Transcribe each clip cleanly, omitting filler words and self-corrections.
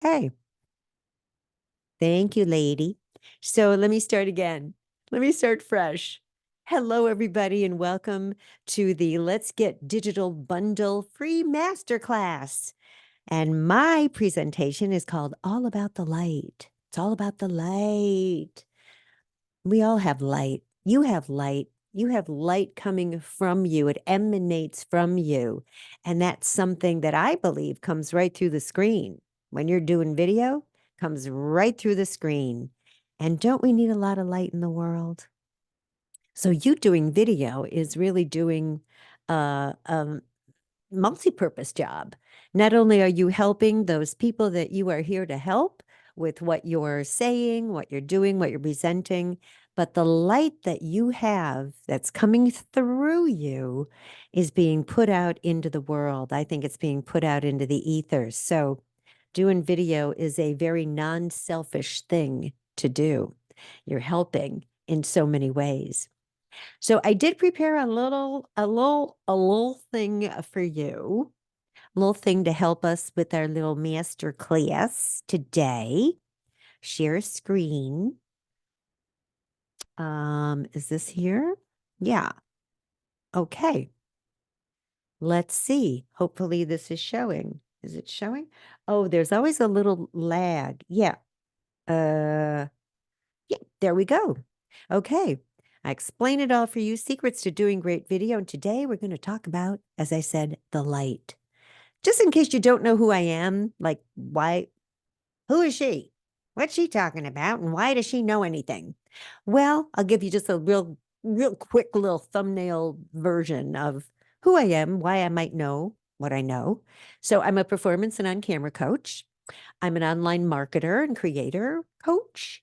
Okay. Thank you, lady. So let me start again. Let me start fresh. Hello, everybody, and welcome to the Let's Get Digital Bundle Free Masterclass. And my presentation is called All About the Light. It's all about the light. We all have light. You have light. You have light coming from you. It emanates from you. And that's something that I believe comes right through the screen. When you're doing video, comes right through the screen. And don't we need a lot of light in the world? So you doing video is really doing a multi-purpose job. Not only are you helping those people that you are here to help with what you're saying, what you're doing, what you're presenting, but the light that you have that's coming through you is being put out into the world. I think it's being put out into the ether. So doing video is a very non-selfish thing to do. You're helping in so many ways. So I did prepare a little thing for you, a little thing to help us with our little master class today. Share screen. Is this here? Yeah. Okay. Let's see. Hopefully this is showing. Is it showing? Oh, there's always a little lag. Yeah. Yeah, there we go. Okay. I explained it all for you, secrets to doing great video. And today we're going to talk about, as I said, the light. Just in case you don't know who I am, like who is she? What's she talking about? And why does she know anything? Well, I'll give you just a real quick little thumbnail version of who I am, why I might know what I know. So I'm a performance and on-camera coach. I'm an online marketer and creator coach.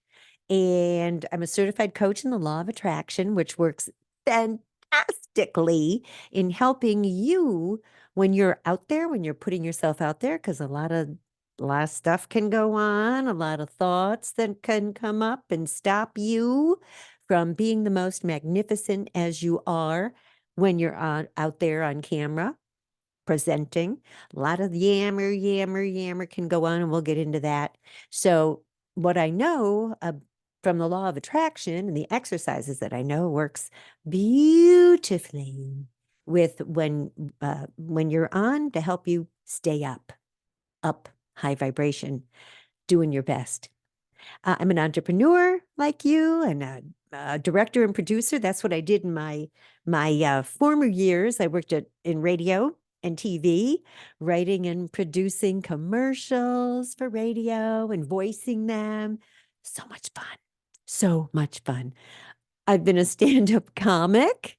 And I'm a certified coach in the law of attraction, which works fantastically in helping you when you're out there, when you're putting yourself out there, because a lot of stuff can go on, a lot of thoughts that can come up and stop you from being the most magnificent as you are when you're out there on camera presenting. A lot of yammer can go on, and we'll get into that. So what I know from the law of attraction and the exercises that I know works beautifully with when you're on to help you stay up, high vibration, doing your best. I'm an entrepreneur like you and a director and producer. That's what I did in my former years. I worked in radio and TV, writing and producing commercials for radio and voicing them. So much fun. So much fun. I've been a stand-up comic.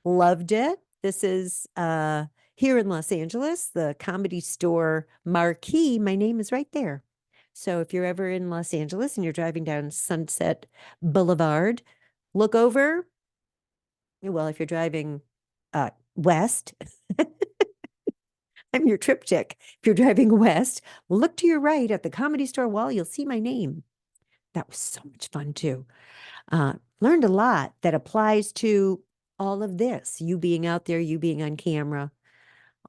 Loved it. This is here in Los Angeles, the Comedy Store marquee. My name is right there. So if you're ever in Los Angeles and you're driving down Sunset Boulevard, look over. Well, if you're driving west, I'm your trip chick. If you're driving west, look to your right at the Comedy Store wall. You'll see my name. That was so much fun too. Learned a lot that applies to all of this, you being out there, you being on camera,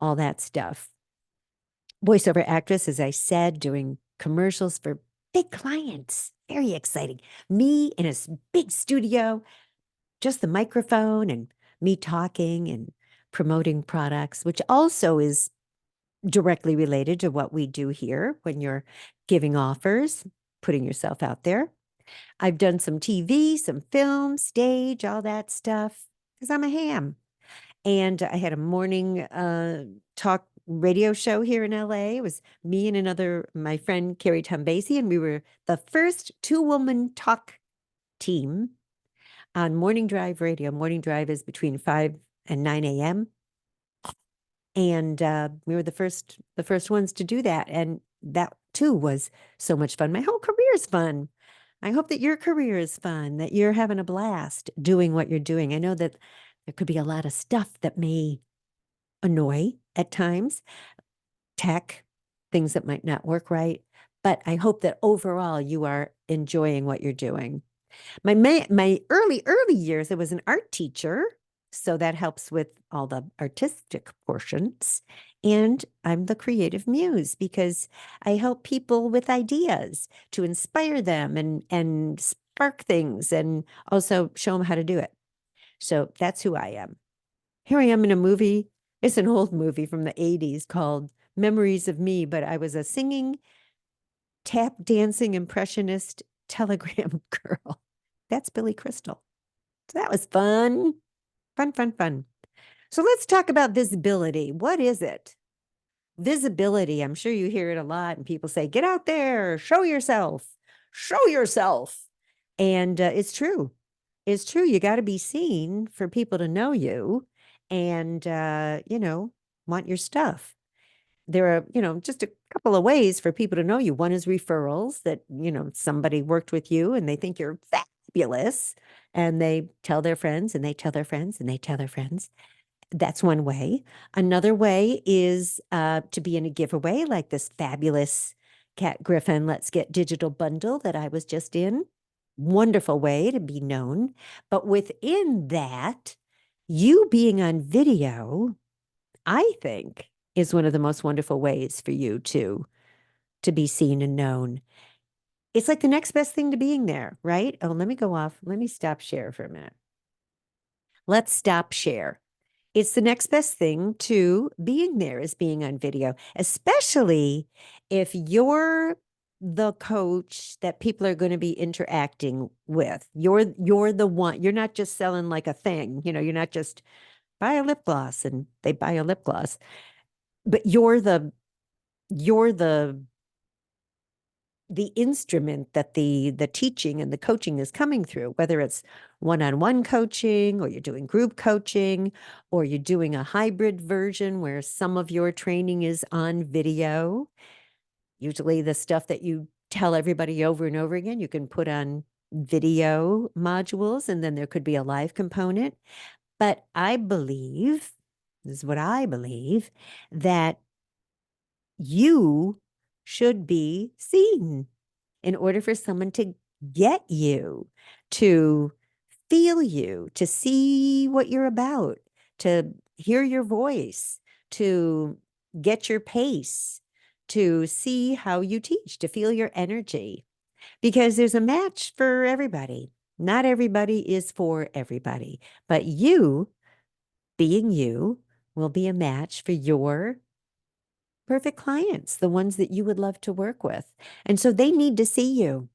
all that stuff. Voiceover actress, as I said, doing commercials for big clients. Very exciting. Me in a big studio, just the microphone and me talking and promoting products, which also is directly related to what we do here when you're giving offers, putting yourself out there. I've done some TV, some film, stage, all that stuff, because I'm a ham. And I had a morning talk radio show here in LA. It was me and my friend Carrie Tombasi, and we were the first two-woman talk team on Morning Drive Radio. Morning Drive is between 5 and 9 a.m. And we were the first ones to do that. And that too was so much fun. My whole career is fun. I hope that your career is fun, that you're having a blast doing what you're doing. I know that there could be a lot of stuff that may annoy at times, tech, things that might not work right. But I hope that overall you are enjoying what you're doing. My early years, I was an art teacher. So that helps with all the artistic portions. And I'm the creative muse because I help people with ideas to inspire them and spark things and also show them how to do it. So that's who I am. Here I am in a movie. It's an old movie from the 80s called Memories of Me, but I was a singing, tap dancing impressionist telegram girl. That's Billy Crystal. So that was fun. Fun, fun, fun. So let's talk about visibility. What is it? Visibility, I'm sure you hear it a lot, and people say, get out there, show yourself, show yourself. And it's true. It's true. You got to be seen for people to know you and, want your stuff. There are, just a couple of ways for people to know you. One is referrals that, somebody worked with you and they think you're fabulous and they tell their friends and they tell their friends and they tell their friends. That's one way. Another way is to be in a giveaway like this fabulous Cat Griffin Let's Get Digital bundle that I was just in. Wonderful way to be known. But within that, you being on video, I think, is one of the most wonderful ways for you to be seen and known. It's like the next best thing to being there, right? Oh, let me go off. Let me stop share for a minute. Let's stop share. It's the next best thing to being there is being on video, especially if you're the coach that people are going to be interacting with. You're the one. You're not just selling like a thing. You're not just buy a lip gloss and they buy a lip gloss. But you're the instrument that the teaching and the coaching is coming through, whether it's one-on-one coaching or you're doing group coaching or you're doing a hybrid version where some of your training is on video. Usually the stuff that you tell everybody over and over again, you can put on video modules and then there could be a live component. But I believe, this is what I believe, that you should be seen in order for someone to get you, to feel you, to see what you're about, to hear your voice, to get your pace, to see how you teach, to feel your energy, because there's a match for everybody. Not everybody is for everybody, but you, being you, will be a match for your perfect clients, the ones that you would love to work with. And so they need to see you.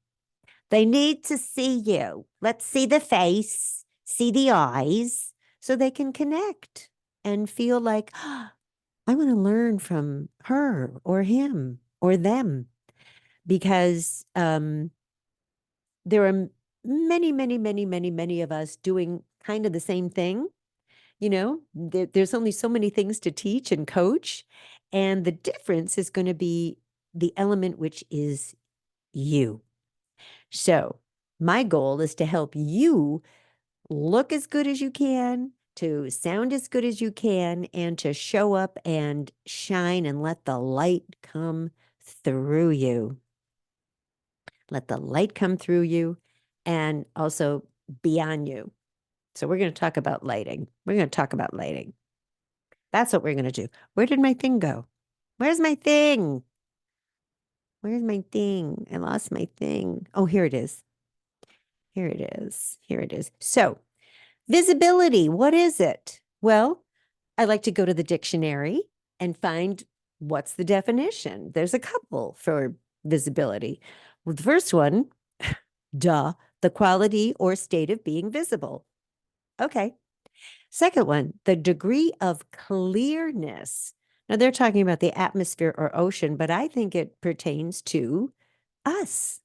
They need to see you. Let's see the face, see the eyes, so they can connect and feel like, oh, I want to learn from her or him or them. Because there are many, many, many, many, many of us doing kind of the same thing. There's only so many things to teach and coach. And the difference is going to be the element, which is you. So my goal is to help you look as good as you can, to sound as good as you can, and to show up and shine and let the light come through you. Let the light come through you and also be on you. So we're going to talk about lighting. We're going to talk about lighting. That's what we're going to do. Where did my thing go? Where's my thing? Where's my thing? I lost my thing. Oh, here it is. Here it is. Here it is. So visibility, what is it? Well, I like to go to the dictionary and find what's the definition. There's a couple for visibility. Well, the first one, duh, the quality or state of being visible. Okay. Second one, the degree of clearness. Now they're talking about the atmosphere or ocean, but I think it pertains to us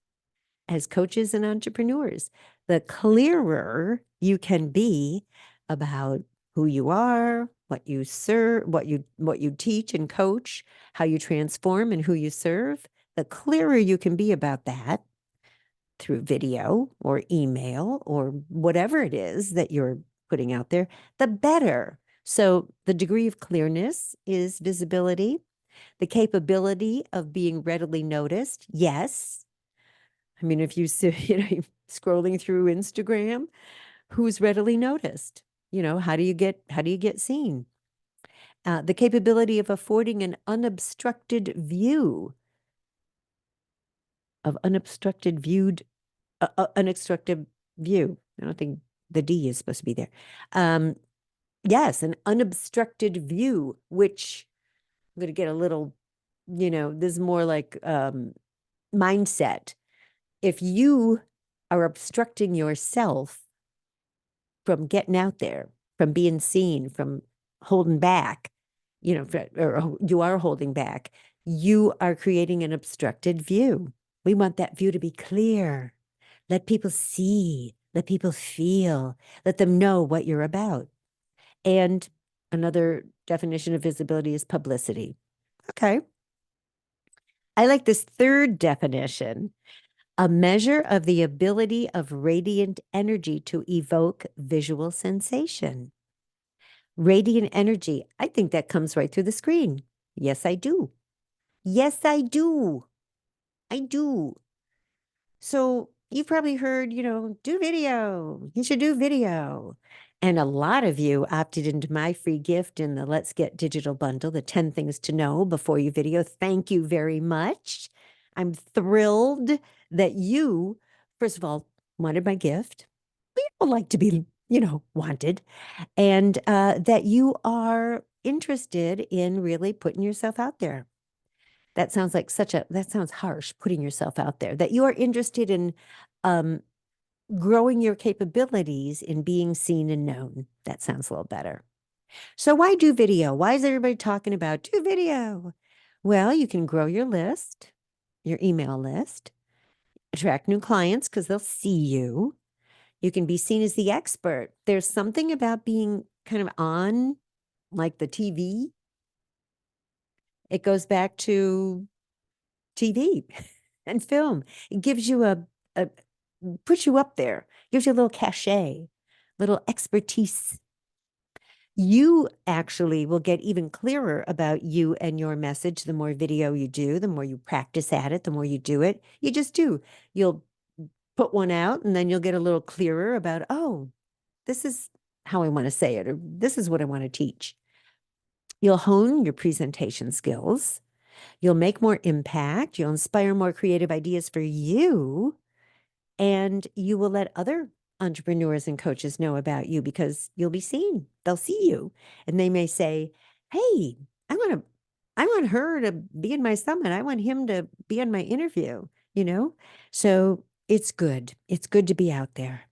as coaches and entrepreneurs. The clearer you can be about who you are, what you serve, what you teach and coach, how you transform and who you serve, the clearer you can be about that through video or email or whatever it is that you're putting out there, the better. So the degree of clearness is visibility. The capability of being readily noticed, yes. I mean, if you see, scrolling through Instagram, who's readily noticed? How do you get seen? The capability of affording an unobstructed view of unobstructed view. I don't think the D is supposed to be there. Yes, an unobstructed view, which I'm going to get a little, this is more like mindset. If you are obstructing yourself from getting out there, from being seen, from holding back, or you are holding back, you are creating an obstructed view. We want that view to be clear. Let people see, let people feel, let them know what you're about. And another definition of visibility is publicity. Okay. I like this third definition, a measure of the ability of radiant energy to evoke visual sensation. Radiant energy, I think that comes right through the screen. Yes, I do. Yes, I do. I do. So you've probably heard, do video. You should do video. And a lot of you opted into my free gift in the Let's Get Digital bundle, the 10 things to know before you video. Thank you very much. I'm thrilled that you, first of all, wanted my gift. We all like to be, wanted. And that you are interested in really putting yourself out there. That sounds like that sounds harsh, putting yourself out there, that you are interested in growing your capabilities in being seen and known. That sounds a little better. So why do video? Why is everybody talking about do video? Well, you can grow your list, your email list, attract new clients because they'll see you. You can be seen as the expert. There's something about being kind of on like the TV. It goes back to TV and film. It gives you puts you up there, gives you a little cachet, little expertise. You actually will get even clearer about you and your message the more video you do, the more you practice at it, the more you do it. You just do. You'll put one out and then you'll get a little clearer about, oh, this is how I want to say it, or this is what I want to teach. You'll hone your presentation skills. You'll make more impact. You'll inspire more creative ideas for you. And you will let other entrepreneurs and coaches know about you because you'll be seen. They'll see you. And they may say, hey, I want her to be in my summit. I want him to be in my interview, So it's good. It's good to be out there.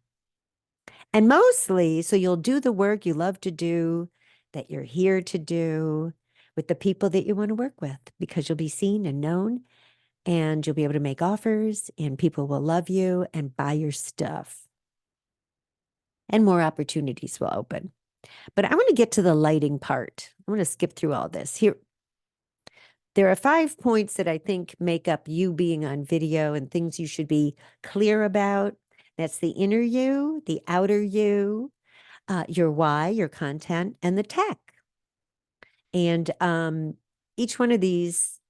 And mostly, so you'll do the work you love to do, that you're here to do with the people that you want to work with because you'll be seen and known and you'll be able to make offers and people will love you and buy your stuff. And more opportunities will open. But I want to get to the lighting part. I'm going to skip through all this. Here, there are 5 points that I think make up you being on video and things you should be clear about. That's the inner you, the outer you, your why, your content, and the tech. And each one of these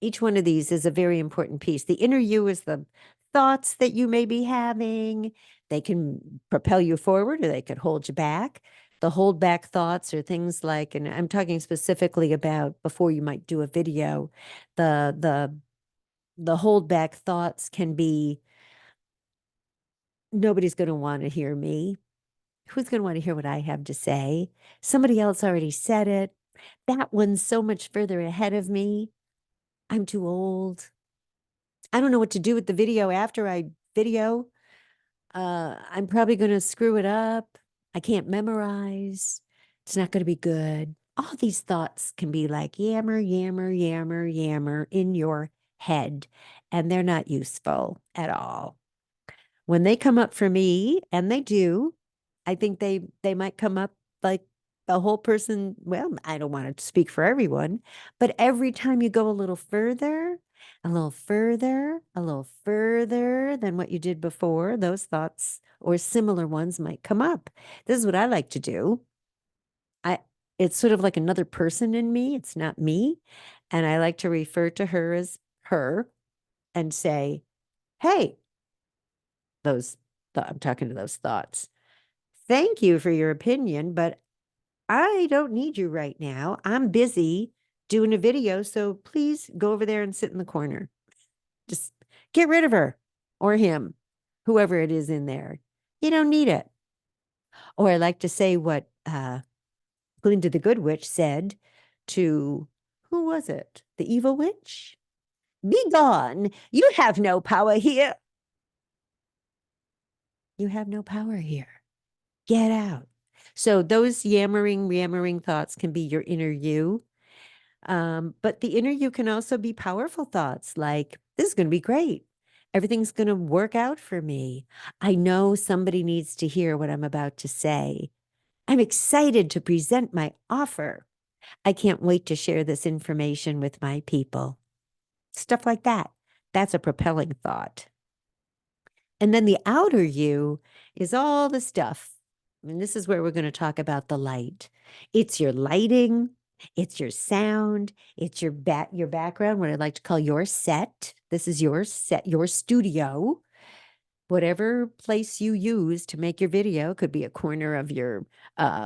is a very important piece. The inner you is the thoughts that you may be having. They can propel you forward or they could hold you back. The hold back thoughts are things like, and I'm talking specifically about before you might do a video, the hold back thoughts can be, nobody's going to want to hear me. Who's going to want to hear what I have to say? Somebody else already said it. That one's so much further ahead of me. I'm too old. I don't know what to do with the video after I video. I'm probably going to screw it up. I can't memorize. It's not going to be good. All these thoughts can be like yammer, yammer, yammer, yammer in your head, and they're not useful at all. When they come up for me, and they do, I think they might come up like the whole person. Well, I don't want to speak for everyone, but every time you go a little further, a little further, a little further than what you did before, those thoughts or similar ones might come up. This is what I like to do. It's sort of like another person in me. It's not me. And I like to refer to her as her and say, hey, I'm talking to those thoughts. thank you for your opinion, but I don't need you right now. I'm busy doing a video, so please go over there and sit in the corner. Just get rid of her or him, whoever it is in there. You don't need it. Or I like to say what Glinda the Good Witch said to, who was it? The evil witch? Be gone. You have no power here. You have no power here. Get out. So those yammering thoughts can be your inner you. But the inner you can also be powerful thoughts like, this is going to be great. Everything's going to work out for me. I know somebody needs to hear what I'm about to say. I'm excited to present my offer. I can't wait to share this information with my people. Stuff like that. That's a propelling thought. And then the outer you is all the stuff. And this is where we're going to talk about the light. It's your lighting, it's your sound, it's your background, what I like to call your set. This is your set, your studio. Whatever place you use to make your video, could be a corner of your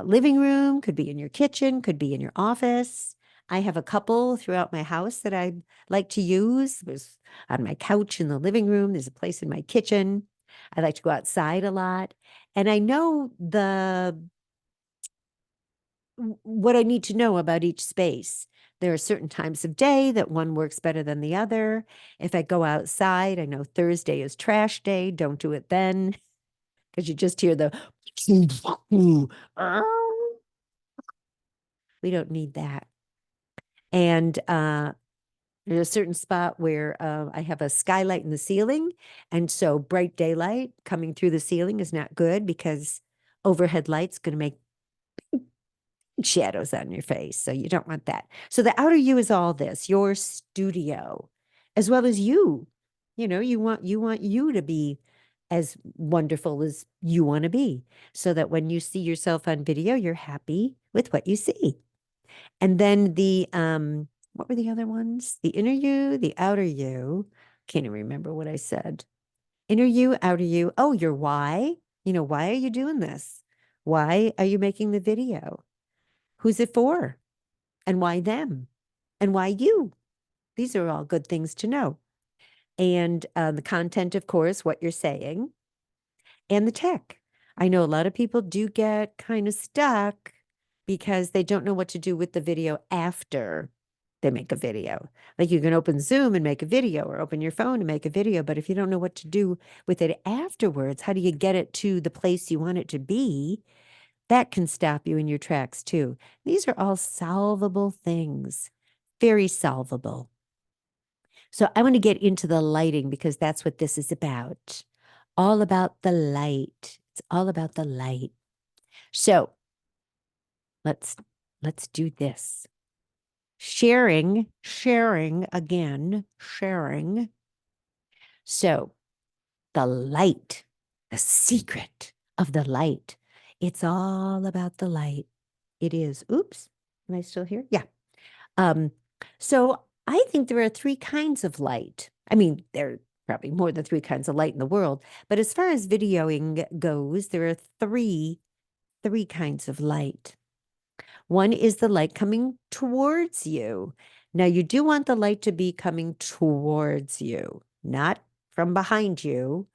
living room, could be in your kitchen, could be in your office. I have a couple throughout my house that I like to use. There's on my couch in the living room. There's a place in my kitchen. I like to go outside a lot. And I know what I need to know about each space. There are certain times of day that one works better than the other. If I go outside, I know Thursday is trash day. Don't do it then because you just hear the we don't need that. And there's a certain spot where I have a skylight in the ceiling. And so bright daylight coming through the ceiling is not good because overhead light's going to make shadows on your face. So you don't want that. So the outer you is all this, your studio, as well as you. You know, you want you to be as wonderful as you want to be, so that when you see yourself on video, you're happy with what you see. And then the what were the other ones? The inner you, the outer you. Can't even remember what I said. Inner you, outer you. Oh, your why. You know, why are you doing this? Why are you making the video? Who's it for? And why them? And why you? These are all good things to know. And the content, of course, what you're saying, and the tech. I know a lot of people do get kind of stuck because they don't know what to do with the video after they make a video. Like you can open Zoom and make a video or open your phone and make a video, but if you don't know what to do with it afterwards, how do you get it to the place you want it to be? That can stop you in your tracks too. These are all solvable things, very solvable. So I want to get into the lighting because that's what this is about. All about the light. It's all about the light. So let's do this. Sharing again, sharing. So the light, the secret of the light. It's all about the light. It is. Oops. Am I still here? Yeah. So I think there are three kinds of light. I mean, there are probably more than three kinds of light in the world, but as far as videoing goes, there are three kinds of light. One is the light coming towards you. Now, you do want the light to be coming towards you, not from behind you,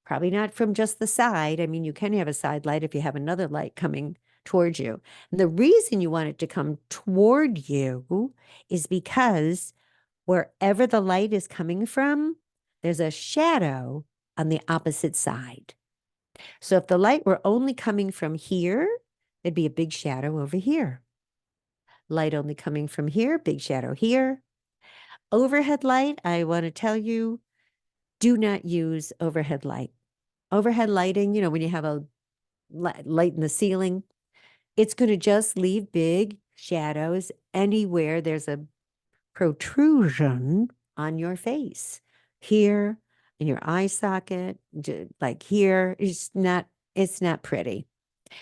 probably not from just the side. I mean, you can have a side light if you have another light coming towards you. And the reason you want it to come toward you is because wherever the light is coming from, there's a shadow on the opposite side. So if the light were only coming from here, there'd be a big shadow over here. Light only coming from here, big shadow here. Overhead light, I want to tell you, do not use overhead light. Overhead lighting, you know, when you have a light in the ceiling, it's going to just leave big shadows anywhere there's a protrusion on your face. Here, in your eye socket, like here, it's not pretty.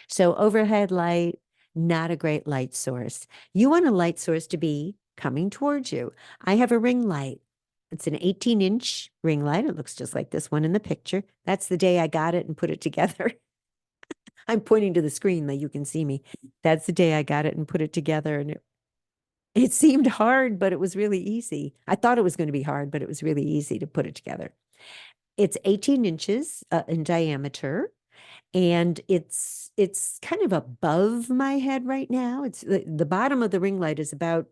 So overhead light, not a great light source. You want a light source to be coming towards you. I have a ring light. It's an 18-inch ring light. It looks just like this one in the picture. That's the day I got it and put it together. I'm pointing to the screen that you can see me. That's the day I got it and put it together. And it seemed hard, but it was really easy. I thought it was going to be hard, but it was really easy to put it together. It's 18 inches in diameter, and it's kind of above my head right now. It's the bottom of the ring light is about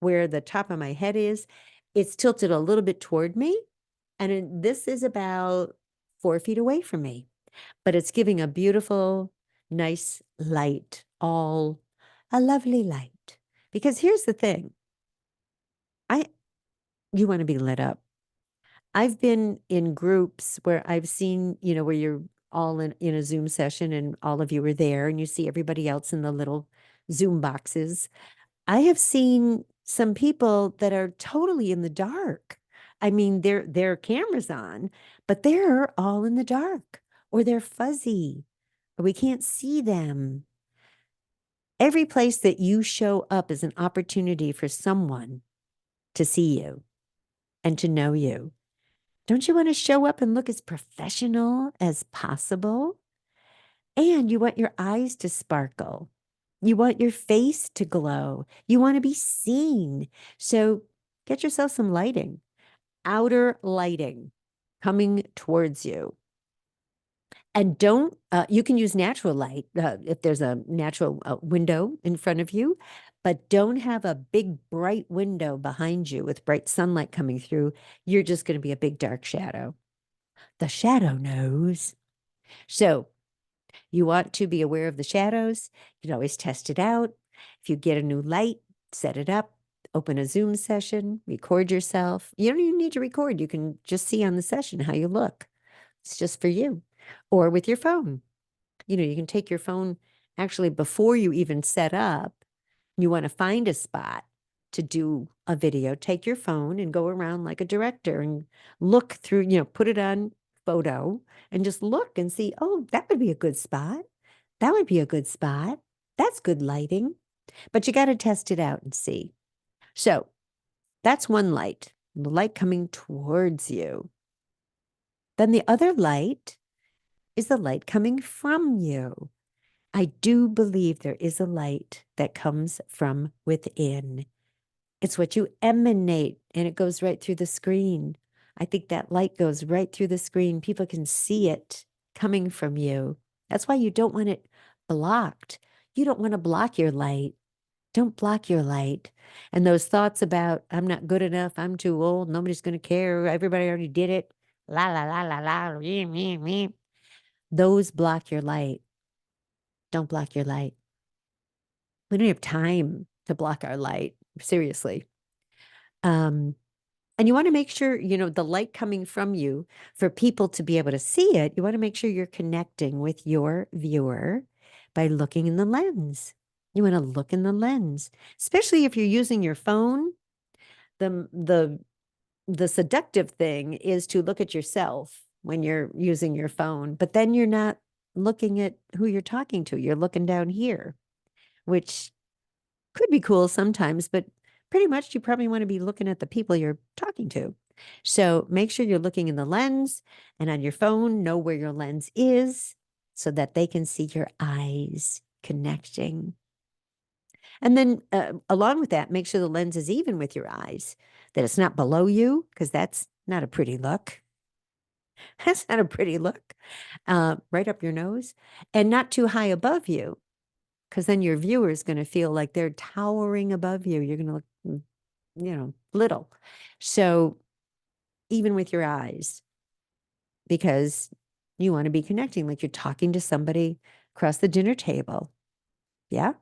where the top of my head is. It's tilted a little bit toward me, and this is about 4 feet away from me, but it's giving a beautiful, nice light, all a lovely light. Because here's the thing, you want to be lit up. I've been in groups where I've seen, where you're all in a Zoom session and all of you are there and you see everybody else in the little Zoom boxes. I have seen some people that are totally in the dark. I mean, their cameras on, but they're all in the dark, or they're fuzzy, or we can't see them. Every place that you show up is an opportunity for someone to see you and to know you. Don't you want to show up and look as professional as possible? And you want your eyes to sparkle. You want your face to glow. You want to be seen. So get yourself some lighting, outer lighting coming towards you. And don't, you can use natural light if there's a natural window in front of you, but don't have a big bright window behind you with bright sunlight coming through. You're just going to be a big dark shadow. The shadow knows. So you want to be aware of the shadows. You can always test it out. If you get a new light, set it up, open a Zoom session, record yourself. You don't even need to record. You can just see on the session how you look. It's just for you. Or with your phone. You can take your phone actually before you even set up. You want to find a spot to do a video, take your phone and go around like a director and look through, put it on photo and just look and see, oh, that would be a good spot. That would be a good spot. That's good lighting. But you got to test it out and see. So that's one light, the light coming towards you. Then the other light is the light coming from you. I do believe there is a light that comes from within. It's what you emanate, and it goes right through the screen. I think that light goes right through the screen. People can see it coming from you. That's why you don't want it blocked. You don't want to block your light. Don't block your light. And those thoughts about, I'm not good enough, I'm too old, nobody's going to care, everybody already did it, la, la, la, la, la, me, me, me. Those block your light. Don't block your light. We don't have time to block our light. Seriously. And you want to make sure, the light coming from you, for people to be able to see it, you want to make sure you're connecting with your viewer by looking in the lens. You want to look in the lens, especially if you're using your phone. The seductive thing is to look at yourself when you're using your phone, but then you're not looking at who you're talking to. You're looking down here, which could be cool sometimes, but pretty much you probably want to be looking at the people you're talking to. So make sure you're looking in the lens, and on your phone, know where your lens is so that they can see your eyes connecting. And then along with that, make sure the lens is even with your eyes, that it's not below you, because that's not a pretty look. That's not a pretty look. Right up your nose, and not too high above you, because then your viewer is going to feel like they're towering above you. You're going to look, little. So even with your eyes, because you want to be connecting, like you're talking to somebody across the dinner table. Yeah.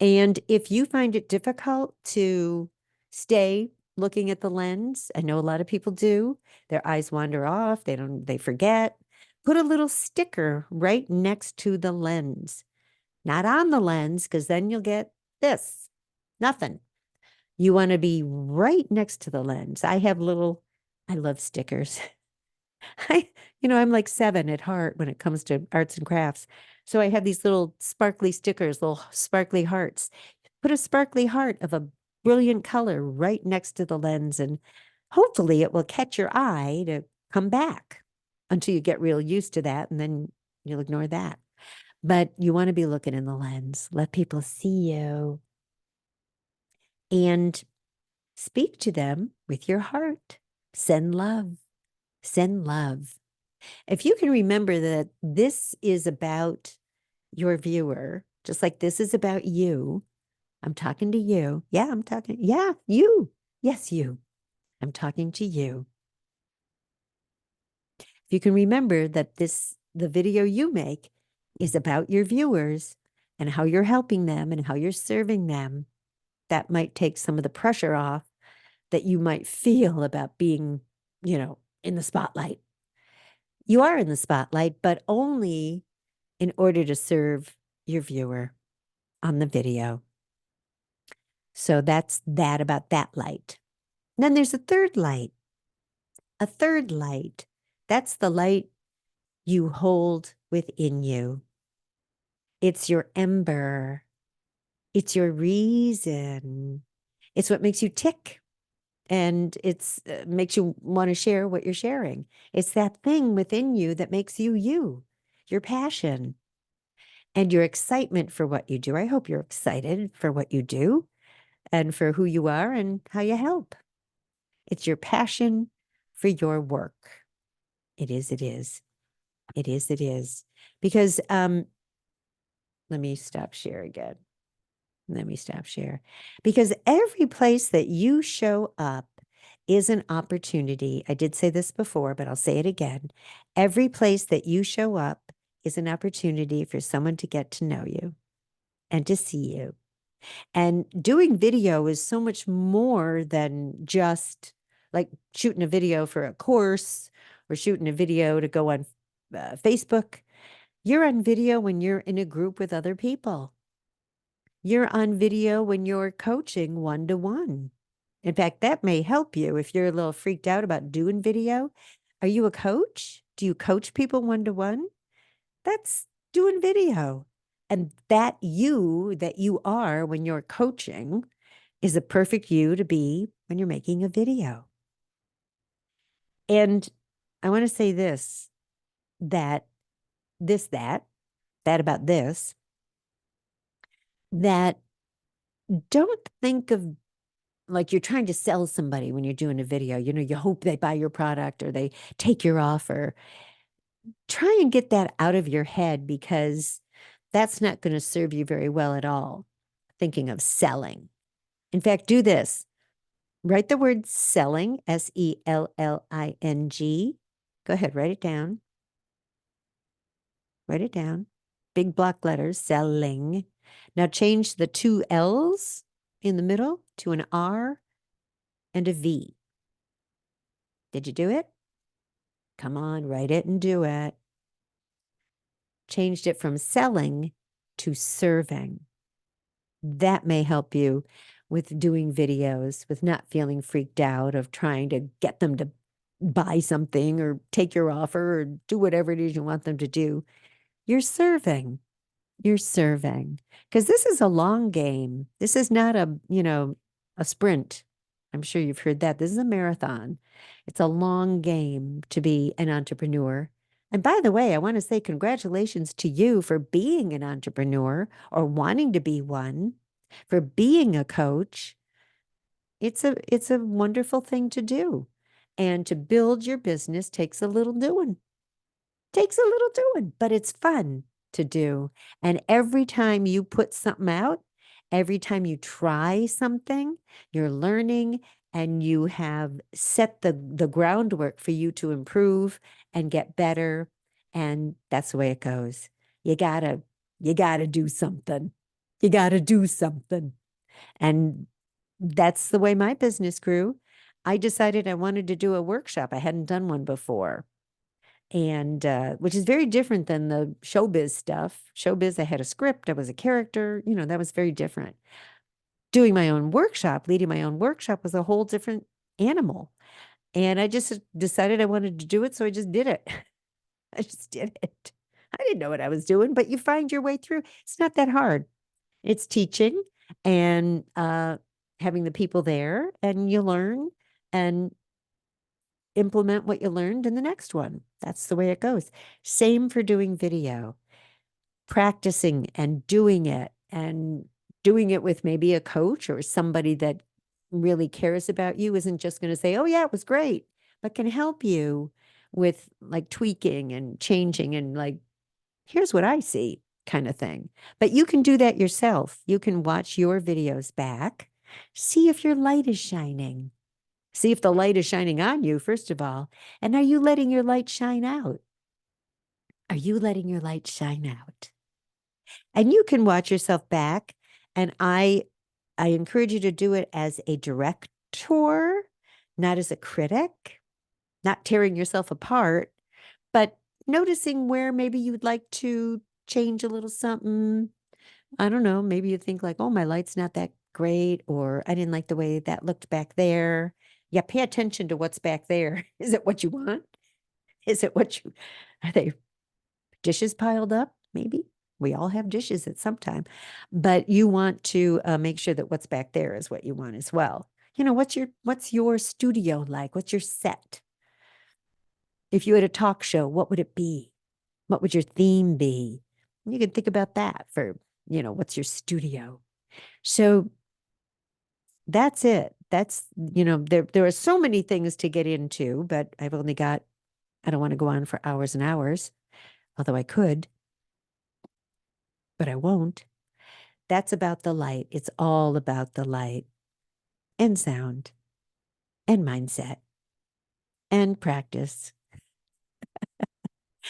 And if you find it difficult to stay looking at the lens, I know a lot of people do, their eyes wander off, they forget. Put a little sticker right next to the lens, not on the lens, because then you'll get this, nothing. You want to be right next to the lens. I love stickers. I'm like 7 at heart when it comes to arts and crafts. So I have these little sparkly stickers, little sparkly hearts. Put a sparkly heart of a brilliant color right next to the lens, and hopefully it will catch your eye to come back until you get real used to that. And then You'll ignore that. But you want to be looking in the lens. Let people see you and speak to them with your heart. Send love. Send love. If you can remember that this is about your viewer, just like this is about you, I'm talking to you. Yeah, I'm talking. Yeah, you. Yes, you. I'm talking to you. If you can remember that the video you make is about your viewers and how you're helping them and how you're serving them, that might take some of the pressure off that you might feel about being, in the spotlight. You are in the spotlight, but only in order to serve your viewer on the video. So that's that about that light. And then there's a third light. A third light. That's the light you hold within you. It's your ember. It's your reason. It's what makes you tick. And it's makes you want to share what you're sharing. It's that thing within you that makes you you, your passion and your excitement for what you do. I hope you're excited for what you do and for who you are and how you help. It's your passion for your work. It is, it is. It is, it is. Because let me stop share again. Let me stop share. Because every place that you show up is an opportunity. I did say this before, but I'll say it again. Every place that you show up is an opportunity for someone to get to know you and to see you. And doing video is so much more than just like shooting a video for a course or shooting a video to go on Facebook. You're on video when you're in a group with other people. You're on video when you're coaching one-to-one. In fact, that may help you if you're a little freaked out about doing video. Are you a coach? Do you coach people one-to-one? That's doing video. And that you are when you're coaching is a perfect you to be when you're making a video. And I want to say this, that about this, that don't think of like you're trying to sell somebody when you're doing a video. You hope they buy your product or they take your offer. Try and get that out of your head because that's not going to serve you very well at all. Thinking of selling. In fact, do this. Write the word selling, SELLING. Go ahead, write it down. Write it down. Big block letters, selling. Now change the two L's in the middle to an R and a V. Did you do it? Come on, write it and do it. Changed it from selling to serving. That may help you with doing videos, with not feeling freaked out of trying to get them to buy something or take your offer or do whatever it is you want them to do. You're serving. You're serving. Because this is a long game. This is not a sprint. I'm sure you've heard that. This is a marathon. It's a long game to be an entrepreneur. And by the way, I want to say congratulations to you for being an entrepreneur or wanting to be one, for being a coach. It's a wonderful thing to do. And to build your business takes a little doing. Takes a little doing, but it's fun to do. And every time you put something out, every time you try something, you're learning and you have set the groundwork for you to improve and get better. And that's the way it goes. You gotta do something. You gotta do something. And that's the way my business grew. I decided I wanted to do a workshop. I hadn't done one before. And which is very different than the showbiz stuff. Showbiz, I had a script, I was a character, that was very different. Doing my own workshop, leading my own workshop was a whole different animal. And I just decided I wanted to do it, so I just did it. I just did it. I didn't know what I was doing, but you find your way through. It's not that hard. It's teaching and having the people there, and you learn. And implement what you learned in the next one. That's the way it goes. Same for doing video, practicing and doing it with maybe a coach or somebody that really cares about you, isn't just going to say, oh yeah, it was great, but can help you with like tweaking and changing and like, here's what I see kind of thing. But you can do that yourself. You can watch your videos back, see if your light is shining. See if the light is shining on you, first of all. And are you letting your light shine out? Are you letting your light shine out? And you can watch yourself back. And I encourage you to do it as a director, not as a critic, not tearing yourself apart, but noticing where maybe you'd like to change a little something. I don't know. Maybe you think like, oh, my light's not that great, or I didn't like the way that looked back there. Yeah, pay attention to what's back there. Is it what you want? Is it are they dishes piled up? Maybe. We all have dishes at some time, but you want to make sure that what's back there is what you want as well. You know, what's your studio like? What's your set? If you had a talk show, what would it be? What would your theme be? You can think about that for, what's your studio? So that's it. That's, there are so many things to get into, but I don't want to go on for hours and hours, although I could, but I won't. That's about the light. It's all about the light and sound and mindset and practice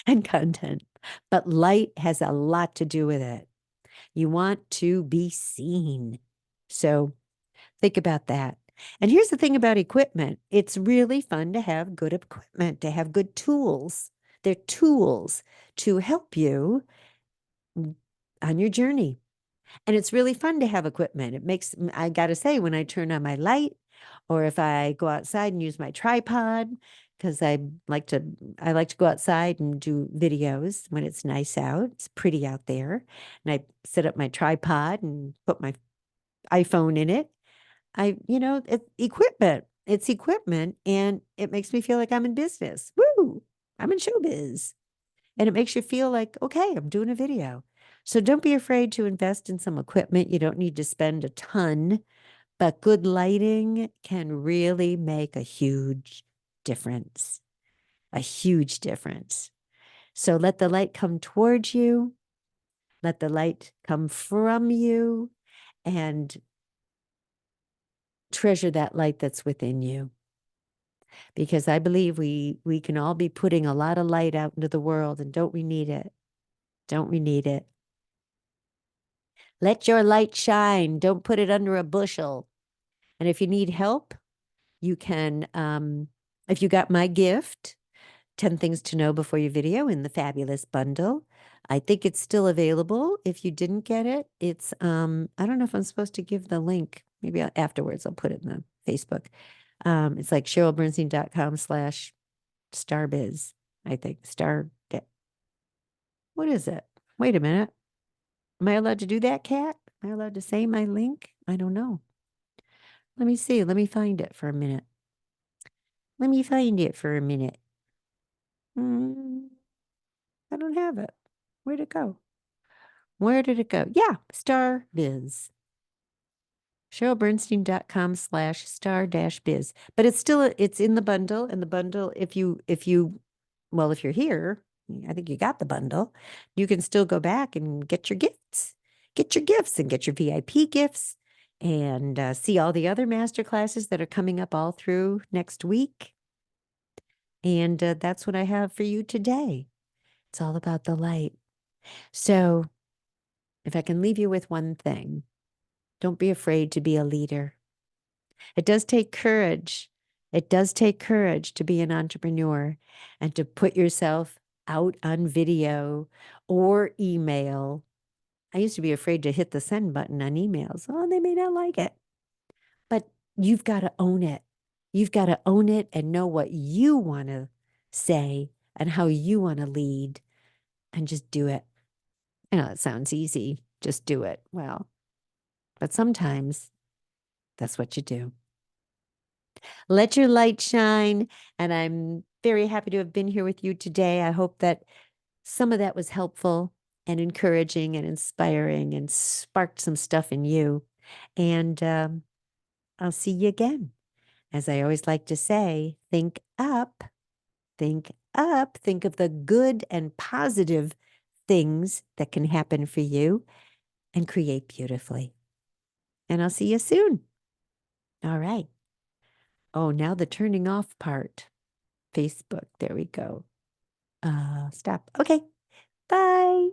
and content. But light has a lot to do with it. You want to be seen. So think about that. And here's the thing about equipment. It's really fun to have good equipment, to have good tools. They're tools to help you on your journey. And it's really fun to have equipment. I got to say, when I turn on my light, or if I go outside and use my tripod, because I like to go outside and do videos when it's nice out. It's pretty out there. And I set up my tripod and put my iPhone in it. It's equipment. It's equipment, and it makes me feel like I'm in business. Woo! I'm in showbiz. And it makes you feel like, okay, I'm doing a video. So don't be afraid to invest in some equipment. You don't need to spend a ton, but good lighting can really make a huge difference. A huge difference. So let the light come towards you. Let the light come from you, and treasure that light that's within you. Because I believe we can all be putting a lot of light out into the world, and don't we need it? Don't we need it? Let your light shine. Don't put it under a bushel. And if you need help, you can, if you got my gift, 10 Things to Know Before Your Video in the Fabulous Bundle, I think it's still available. If you didn't get it, it's, I don't know if I'm supposed to give the link. Maybe afterwards I'll put it in the Facebook. It's like CherylBernstein.com/starbiz, I think. What is it? Wait a minute. Am I allowed to do that, Kat? Am I allowed to say my link? I don't know. Let me see. Let me find it for a minute. Let me find it for a minute. I don't have it. Where'd it go? Where did it go? Yeah, StarBiz. CherylBernstein.com/star-biz. But it's in the bundle. And the bundle, if you're here, I think you got the bundle, you can still go back and get your gifts. Get your gifts and get your VIP gifts, and see all the other master classes that are coming up all through next week. And that's what I have for you today. It's all about the light. So if I can leave you with one thing, don't be afraid to be a leader. It does take courage. It does take courage to be an entrepreneur and to put yourself out on video or email. I used to be afraid to hit the send button on emails. Oh, they may not like it. But you've got to own it. You've got to own it and know what you want to say and how you want to lead, and just do it. I know it sounds easy. Just do it. Well, but sometimes that's what you do. Let your light shine. And I'm very happy to have been here with you today. I hope that some of that was helpful and encouraging and inspiring and sparked some stuff in you. And I'll see you again. As I always like to say, think up, think up, think of the good and positive things that can happen for you and create beautifully. And I'll see you soon. All right. Oh, now the turning off part. Facebook. There we go. Stop. Okay. Bye.